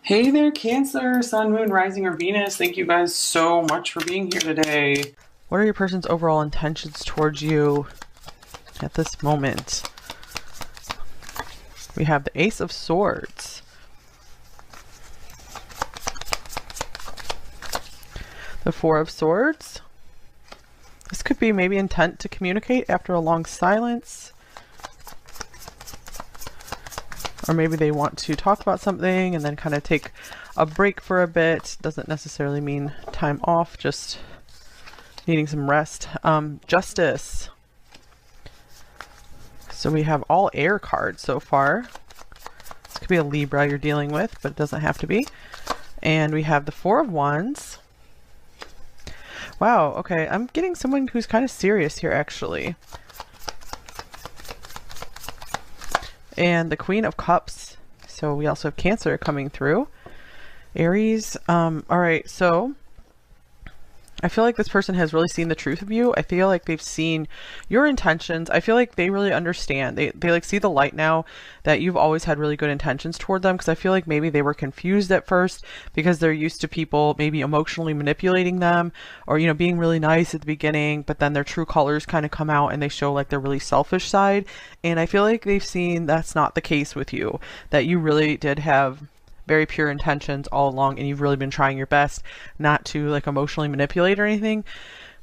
Hey there, Cancer, Sun, Moon, Rising, or Venus. Thank you guys so much for being here today. What are your person's overall intentions towards you at this moment? We have the Ace of Swords. The Four of Swords. This could be maybe intent to communicate after a long silence. Or maybe they want to talk about something and then kind of take a break for a bit. Doesn't necessarily mean time off, just needing some rest. Justice. So we have all air cards so far. This could be a Libra you're dealing with, but it doesn't have to be. And we have the Four of Wands. Wow, okay, I'm getting someone who's kind of serious here, actually. And the Queen of Cups. So we also have Cancer coming through. Aries. All right, so I feel like this person has really seen the truth of you. I feel like they've seen your intentions. I feel like they really understand. They like see the light now that you've always had really good intentions toward them, because I feel like maybe they were confused at first because they're used to people maybe emotionally manipulating them, or, you know, being really nice at the beginning, but then their true colors kind of come out and they show like their really selfish side. And I feel like they've seen that's not the case with you, that you really did have very pure intentions all along, and you've really been trying your best not to like emotionally manipulate or anything.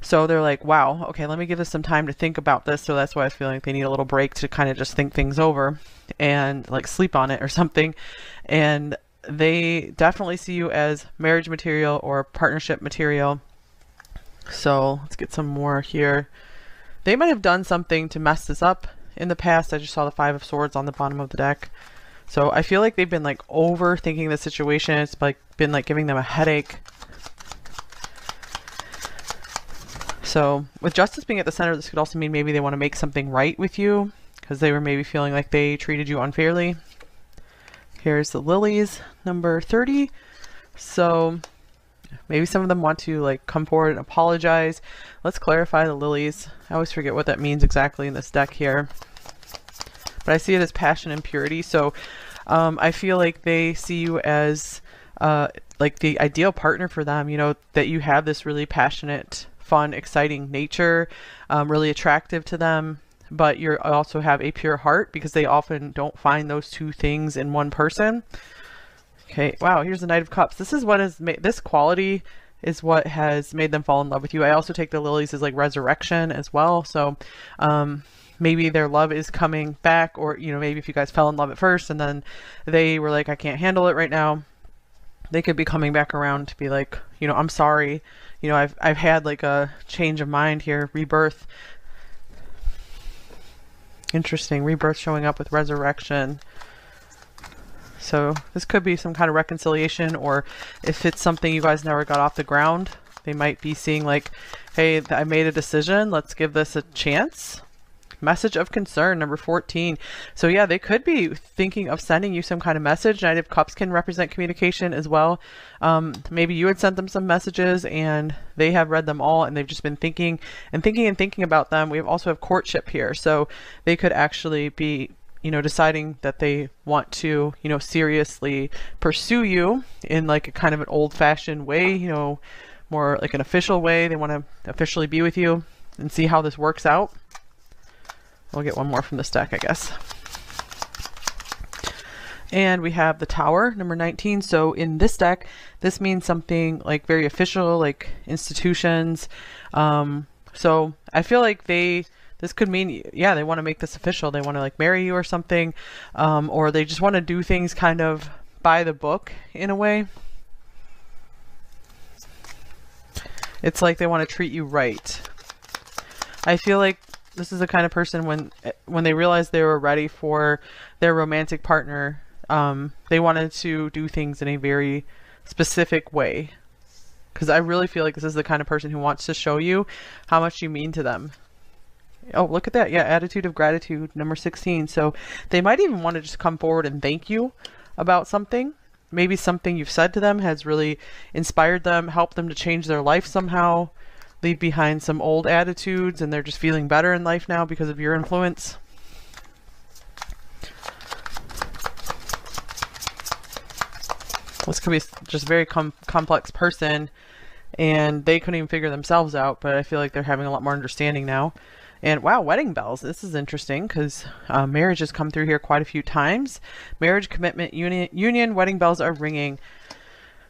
So they're like, wow, okay, let me give this some time to think about this. So that's why I feel like they need a little break to kind of just think things over and like sleep on it or something. And they definitely see you as marriage material or partnership material. So let's get some more here. They might have done something to mess this up in the past. I just saw the Five of Swords on the bottom of the deck. So I feel like they've been like overthinking the situation. It's like been like giving them a headache. So with Justice being at the center, this could also mean maybe they want to make something right with you because they were maybe feeling like they treated you unfairly. Here's the Lilies, number 30. So maybe some of them want to like come forward and apologize. Let's clarify the Lilies. I always forget what that means exactly in this deck here, but I see it as passion and purity. So I feel like they see you as like the ideal partner for them, you know, that you have this really passionate, fun, exciting nature, really attractive to them, but you also have a pure heart, because they often don't find those two things in one person. Okay, wow, here's the Knight of Cups. This is what has made this quality is what has made them fall in love with you. I also take the Lilies as like resurrection as well. So maybe their love is coming back, or, you know, maybe if you guys fell in love at first and then they were like, I can't handle it right now, they could be coming back around to be like, you know, I'm sorry, you know, I've had like a change of mind here, rebirth. Interesting, rebirth showing up with resurrection. So this could be some kind of reconciliation, or if it's something you guys never got off the ground, they might be seeing like, hey, I made a decision, let's give this a chance. Message of concern, number 14. So yeah, they could be thinking of sending you some kind of message. Knight of Cups can represent communication as well. Maybe you had sent them some messages and they have read them all, and they've just been thinking and thinking and thinking about them. We also have courtship here. So they could actually be, you know, deciding that they want to, you know, seriously pursue you in like a kind of an old-fashioned way, you know, more like an official way. They want to officially be with you and see how this works out. We'll get one more from this deck, I guess. And we have the Tower, number 19. So in this deck, this means something like very official, like institutions. So I feel like this could mean, yeah, they want to make this official. They want to like marry you or something, or they just want to do things kind of by the book in a way. It's like they want to treat you right. I feel like this is the kind of person when they realized they were ready for their romantic partner, they wanted to do things in a very specific way. Because I really feel like this is the kind of person who wants to show you how much you mean to them. Oh, look at that. Yeah, attitude of gratitude, number 16. So they might even want to just come forward and thank you about something. Maybe something you've said to them has really inspired them, helped them to change their life somehow, leave behind some old attitudes, and they're just feeling better in life now because of your influence. This could be just a very complex person, and they couldn't even figure themselves out, but I feel like they're having a lot more understanding now. And wow, wedding bells. This is interesting because marriage has come through here quite a few times. Marriage, commitment, union, wedding bells are ringing.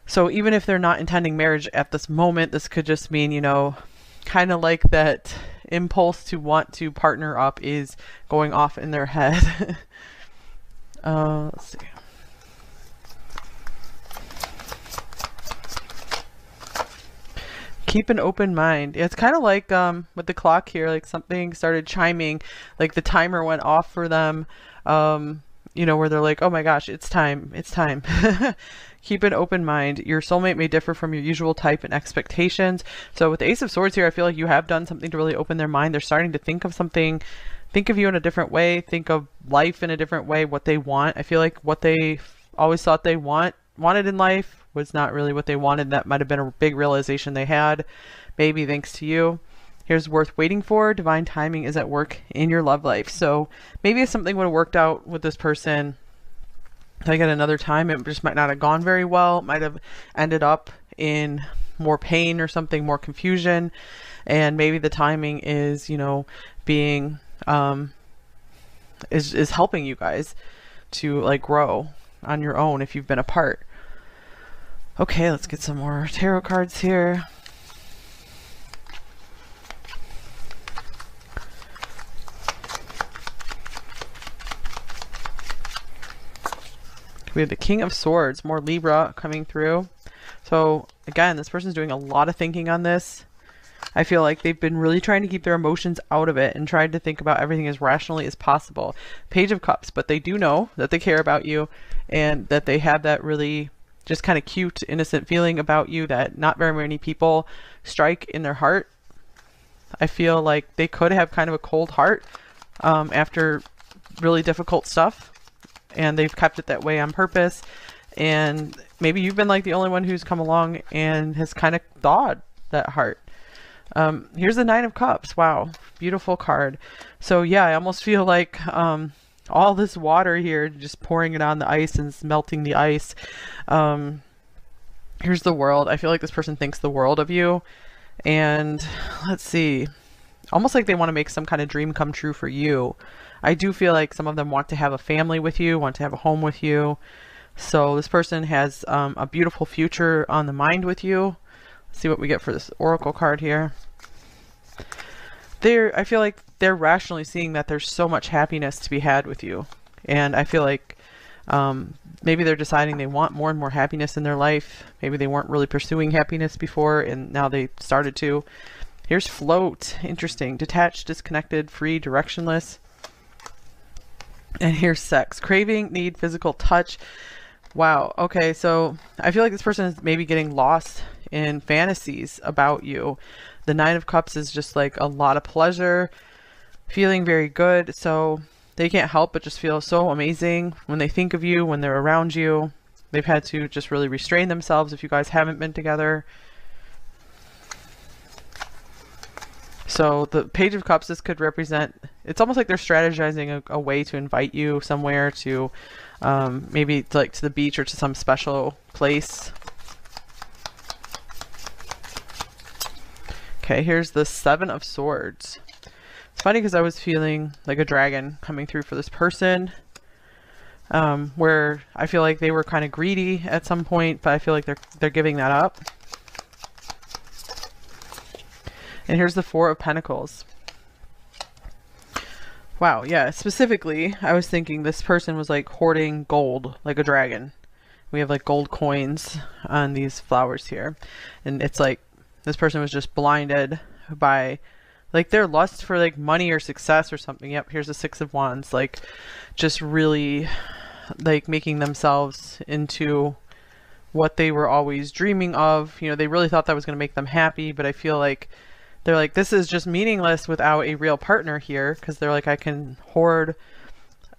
So even if they're not intending marriage at this moment, this could just mean, you know, kind of like that impulse to want to partner up is going off in their head. Let's see. Keep an open mind. It's kind of like with the clock here, like something started chiming, like the timer went off for them, you know, where they're like, oh my gosh, it's time, it's time. Keep an open mind. Your soulmate may differ from your usual type and expectations. So with the Ace of Swords here, I feel like you have done something to really open their mind. They're starting to think of something, think of you in a different way, think of life in a different way, what they want. I feel like what they always thought they wanted in life was not really what they wanted. That might have been a big realization they had, maybe thanks to you. Here's worth waiting for. Divine timing is at work in your love life. So maybe if something would have worked out with this person like at another time, it just might not have gone very well. It might have ended up in more pain or something, more confusion. And maybe the timing is, you know, being is helping you guys to like grow on your own if you've been apart. Okay, let's get some more tarot cards here. We have the King of Swords, more Libra coming through. So again, this person's doing a lot of thinking on this. I feel like they've been really trying to keep their emotions out of it and tried to think about everything as rationally as possible. Page of Cups, but they do know that they care about you and that they have that really just kind of cute, innocent feeling about you that not very many people strike in their heart. I feel like they could have kind of a cold heart after really difficult stuff, and they've kept it that way on purpose. And maybe you've been like the only one who's come along and has kind of thawed that heart. Here's the Nine of Cups. Wow, beautiful card. So yeah, I almost feel like all this water here, just pouring it on the ice and melting the ice. Here's the World. I feel like this person thinks the world of you. And let's see, almost like they want to make some kind of dream come true for you. I do feel like some of them want to have a family with you, want to have a home with you. So this person has a beautiful future on the mind with you. Let's see what we get for this Oracle card here. I feel like they're rationally seeing that there's so much happiness to be had with you. And I feel like maybe they're deciding they want more and more happiness in their life. Maybe they weren't really pursuing happiness before and now they started to. Here's Float. Interesting. Detached, disconnected, free, directionless. And here's Sex. Craving, need, physical touch. Wow. Okay, so I feel like this person is maybe getting lost in fantasies about you. The Nine of Cups is just like a lot of pleasure, feeling very good. So they can't help but just feel so amazing when they think of you, when they're around you. They've had to just really restrain themselves if you guys haven't been together. So the Page of Cups, this could represent, it's almost like they're strategizing a way to invite you somewhere to maybe like to the beach or to some special place. Okay, here's the Seven of Swords. It's funny because I was feeling like a dragon coming through for this person, where I feel like they were kind of greedy at some point, but I feel like they're giving that up. And here's the Four of Pentacles. Wow, yeah, specifically, I was thinking this person was like hoarding gold, like a dragon. We have like gold coins on these flowers here. And it's like, this person was just blinded by like their lust for like money or success or something. Yep, here's the Six of Wands. Like just really like making themselves into what they were always dreaming of. You know, they really thought that was going to make them happy, but I feel like they're like, this is just meaningless without a real partner here, because they're like, I can hoard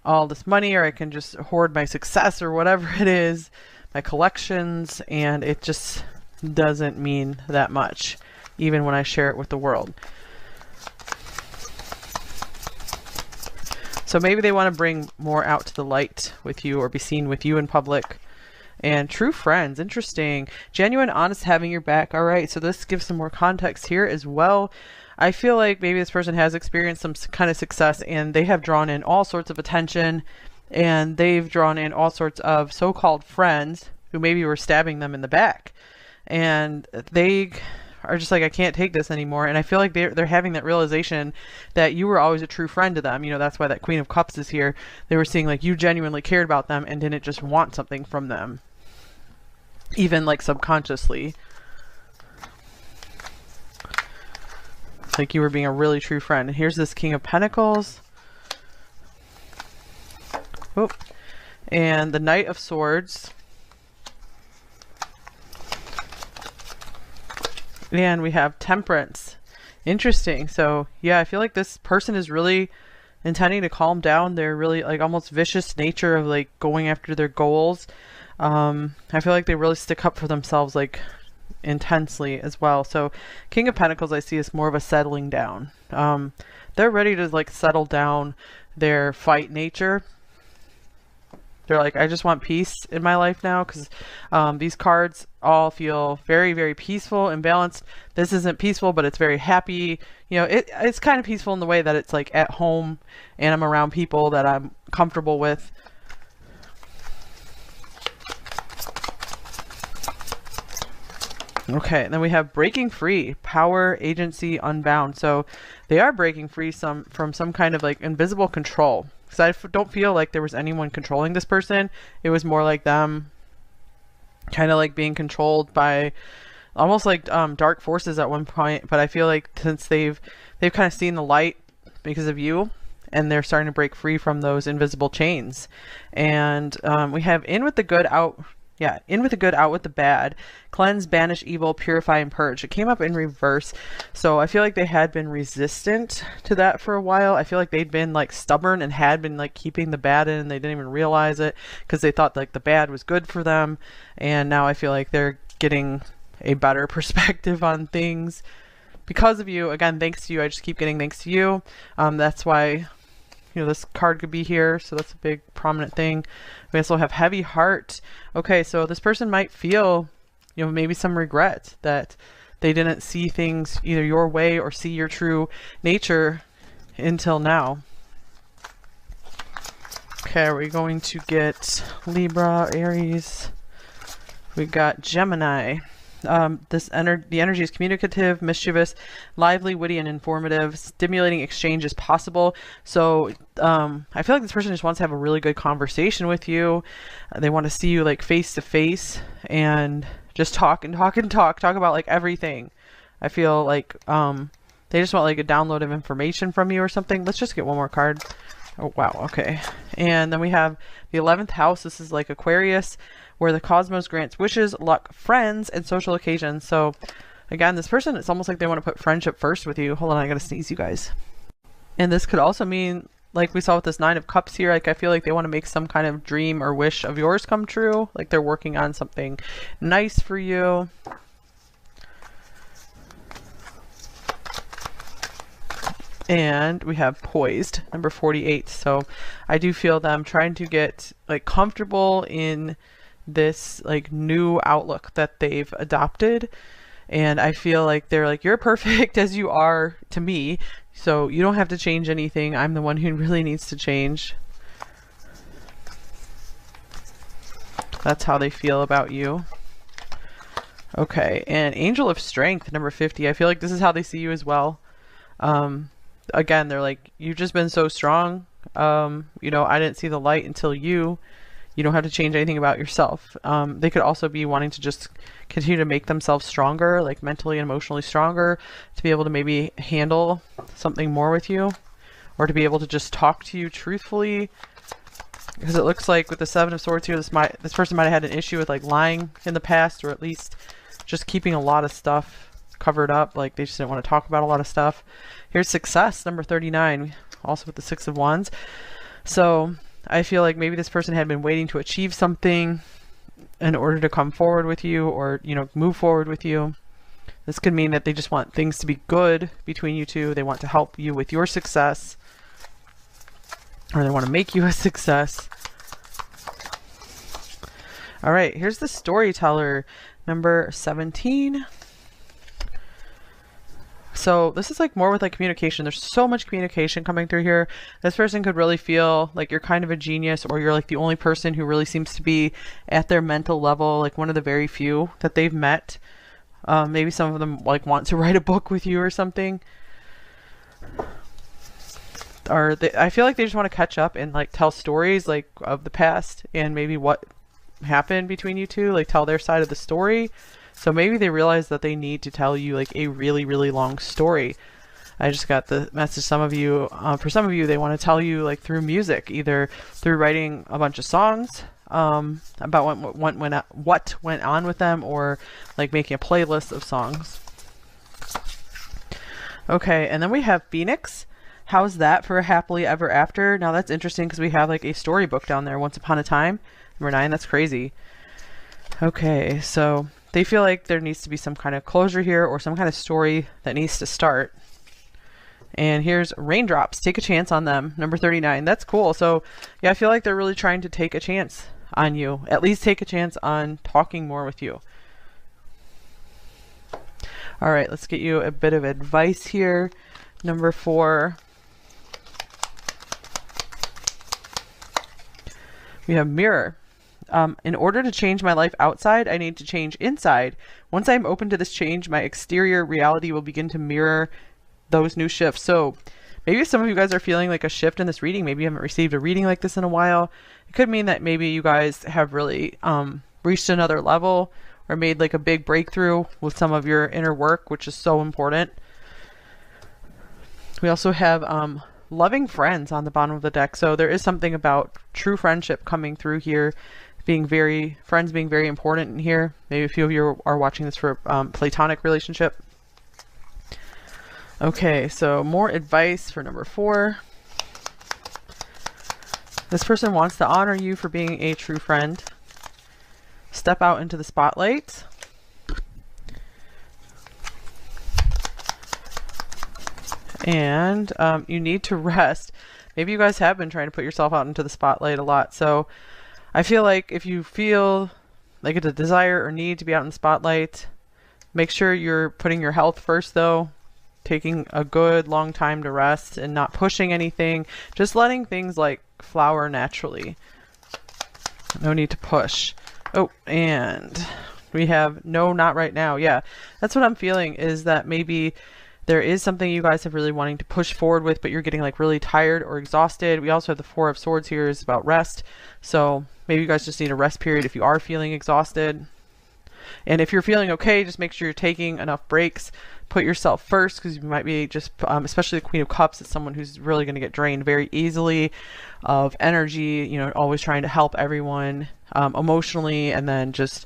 all this money, or I can just hoard my success or whatever it is, my collections, and it just doesn't mean that much, even when I share it with the world. So maybe they want to bring more out to the light with you or be seen with you in public. And true friends, interesting. Genuine, honest, having your back. All right, so this gives some more context here as well. I feel like maybe this person has experienced some kind of success and they have drawn in all sorts of attention, and they've drawn in all sorts of so-called friends who maybe were stabbing them in the back. And they are just like, I can't take this anymore. And I feel like they're having that realization that you were always a true friend to them. You know, that's why that Queen of Cups is here. They were seeing like you genuinely cared about them and didn't just want something from them, even like subconsciously. Like you were being a really true friend. And here's this King of Pentacles. Whoop. And the Knight of Swords. And we have Temperance. Interesting. So yeah, I feel like this person is really intending to calm down their really like almost vicious nature of like going after their goals. I feel like they really stick up for themselves like intensely as well. So King of Pentacles I see is more of a settling down. They're ready to like settle down their fight nature. They're like, I just want peace in my life now, because these cards all feel very, very peaceful and balanced. This isn't peaceful, but it's very happy. You know, it's kind of peaceful in the way that it's like at home and I'm around people that I'm comfortable with. Okay, and then we have breaking free, power, agency, unbound. So they are breaking free from some kind of like invisible control. Because I don't feel like there was anyone controlling this person. It was more like them kind of like being controlled by almost like dark forces at one point. But I feel like since they've kind of seen the light because of you, and they're starting to break free from those invisible chains. And we have in with the good, out. Yeah, in with the good, out with the bad. Cleanse, banish evil, purify, and purge. It came up in reverse. So I feel like they had been resistant to that for a while. I feel like they'd been like stubborn and had been like keeping the bad in, and they didn't even realize it because they thought like the bad was good for them. And now I feel like they're getting a better perspective on things because of you. Again, thanks to you. I just keep getting thanks to you. That's why, you know, this card could be here, so that's a big prominent thing. We also have heavy heart. Okay, so this person might feel, you know, maybe some regret that they didn't see things either your way or see your true nature until now. Okay, are we going to get Libra, Aries? We got Gemini. The energy is communicative, mischievous, lively, witty, and informative. Stimulating exchange is possible. So I feel like this person just wants to have a really good conversation with you. They want to see you like face to face and just talk about like everything. I feel like they just want like a download of information from you or something. Let's just get one more card. Oh wow, okay. And then we have the 11th house. This is like Aquarius, where the cosmos grants wishes, luck, friends, and social occasions. So again, this person, it's almost like they want to put friendship first with you. Hold on, I gotta sneeze, you guys. And this could also mean, like we saw with this 9 of Cups here, like I feel like they want to make some kind of dream or wish of yours come true. Like they're working on something nice for you. And we have poised, number 48. So I do feel them trying to get like comfortable in this like new outlook that they've adopted. And I feel like they're like, you're perfect as you are to me, so you don't have to change anything. I'm the one who really needs to change. That's how they feel about you. Okay, and Angel of Strength, number 50. I feel like this is how they see you as well. Again, they're like, you've just been so strong. You know, I didn't see the light until you don't have to change anything about yourself. They could also be wanting to just continue to make themselves stronger, like mentally and emotionally stronger, to be able to maybe handle something more with you, or to be able to just talk to you truthfully. Because it looks like with the 7 of Swords here, this person might have had an issue with like lying in the past, or at least just keeping a lot of stuff covered up. Like they just didn't want to talk about a lot of stuff. Here's Success, number 39, also with the 6 of Wands. So I feel like maybe this person had been waiting to achieve something in order to come forward with you, or, you know, move forward with you. This could mean that they just want things to be good between you two. They want to help you with your success, or they want to make you a success. All right, here's the storyteller, number 17. So this is like more with like communication. There's so much communication coming through here. This person could really feel like you're kind of a genius, or you're like the only person who really seems to be at their mental level, like one of the very few that they've met. Maybe some of them like want to write a book with you or something. Or I feel like they just want to catch up and like tell stories like of the past and maybe what happened between you two, like tell their side of the story. So maybe they realize that they need to tell you like a really, really long story. I just got the message, some of you, for some of you, they want to tell you like through music, either through writing a bunch of songs about what went on with them, or like making a playlist of songs. Okay, and then we have Phoenix. How's that for a happily ever after? Now that's interesting because we have like a storybook down there, Once Upon a Time. Number 9, that's crazy. Okay, so they feel like there needs to be some kind of closure here, or some kind of story that needs to start. And here's Raindrops. Take a chance on them. Number 39. That's cool. So yeah, I feel like they're really trying to take a chance on you. At least take a chance on talking more with you. All right, let's get you a bit of advice here. Number 4. We have Mirror. In order to change my life outside, I need to change inside. Once I'm open to this change, my exterior reality will begin to mirror those new shifts. So maybe some of you guys are feeling like a shift in this reading. Maybe you haven't received a reading like this in a while. It could mean that maybe you guys have really reached another level, or made like a big breakthrough with some of your inner work, which is so important. We also have loving friends on the bottom of the deck. So there is something about true friendship coming through here. Friends being very important in here. Maybe a few of you are watching this for platonic relationship. Okay, so more advice for number 4. This person wants to honor you for being a true friend. Step out into the spotlight. And you need to rest. Maybe you guys have been trying to put yourself out into the spotlight a lot. So I feel like if you feel like it's a desire or need to be out in the spotlight, make sure you're putting your health first though. Taking a good long time to rest and not pushing anything. Just letting things like flower naturally. No need to push. Oh, and we have no, not right now. Yeah, that's what I'm feeling, is that maybe there is something you guys have really wanting to push forward with, but you're getting like really tired or exhausted. We also have the 4 of Swords here, is about rest. So maybe you guys just need a rest period if you are feeling exhausted. And if you're feeling okay, just make sure you're taking enough breaks. Put yourself first, because you might be just, especially the Queen of Cups, is someone who's really going to get drained very easily of energy, you know, always trying to help everyone emotionally, and then just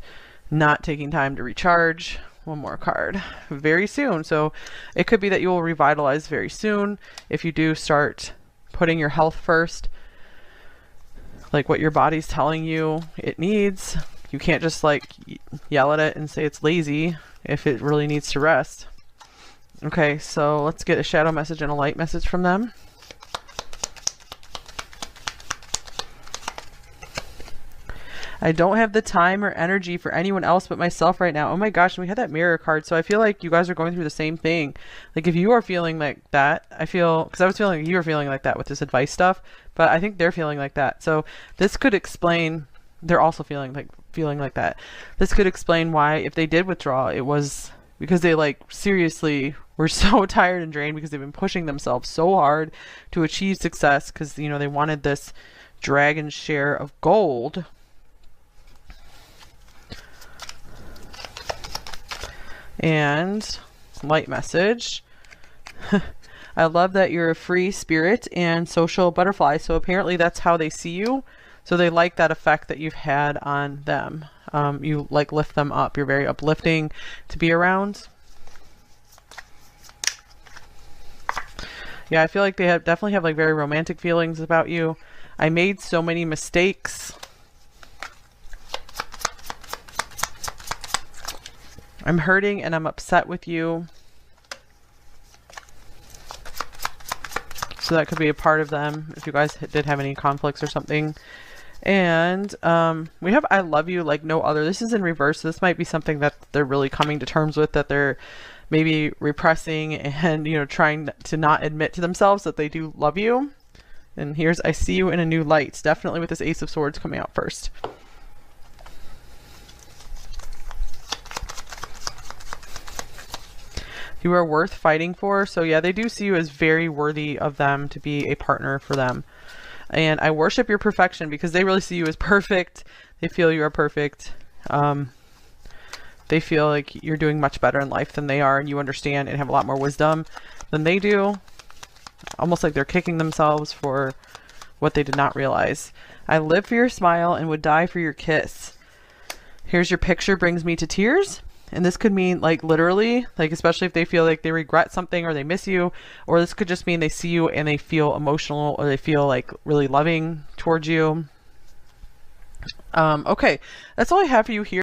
not taking time to recharge. One more card very soon. So it could be that you will revitalize very soon if you do start putting your health first, like what your body's telling you it needs. You can't just like yell at it and say it's lazy if it really needs to rest. Okay, so let's get a shadow message and a light message from them. I don't have the time or energy for anyone else but myself right now. Oh my gosh, and we had that Mirror card. So I feel like you guys are going through the same thing. Like if you are feeling like that, I feel, because I was feeling like you were feeling like that with this advice stuff, but I think they're feeling like that. So this could explain, they're also feeling like that. This could explain why, if they did withdraw, it was because they like seriously were so tired and drained, because they've been pushing themselves so hard to achieve success, because, you know, they wanted this dragon share of gold. And light message. I love that you're a free spirit and social butterfly. So apparently that's how they see you. So they like that effect that you've had on them. You like lift them up. You're very uplifting to be around. Yeah, I feel like they definitely have like very romantic feelings about you. I made so many mistakes. I'm hurting and I'm upset with you. So that could be a part of them if you guys did have any conflicts or something. And we have I love you like no other. This is in reverse. This might be something that they're really coming to terms with, that they're maybe repressing and, you know, trying to not admit to themselves that they do love you. And here's I see you in a new light. Definitely with this Ace of Swords coming out first. You are worth fighting for. So yeah, they do see you as very worthy of them to be a partner for them. And I worship your perfection, because they really see you as perfect. They feel you are perfect. They feel like you're doing much better in life than they are, and you understand and have a lot more wisdom than they do. Almost like they're kicking themselves for what they did not realize. I live for your smile and would die for your kiss. Here's your picture brings me to tears. And this could mean like literally, like especially if they feel like they regret something or they miss you, or this could just mean they see you and they feel emotional, or they feel like really loving towards you. Okay, that's all I have for you here.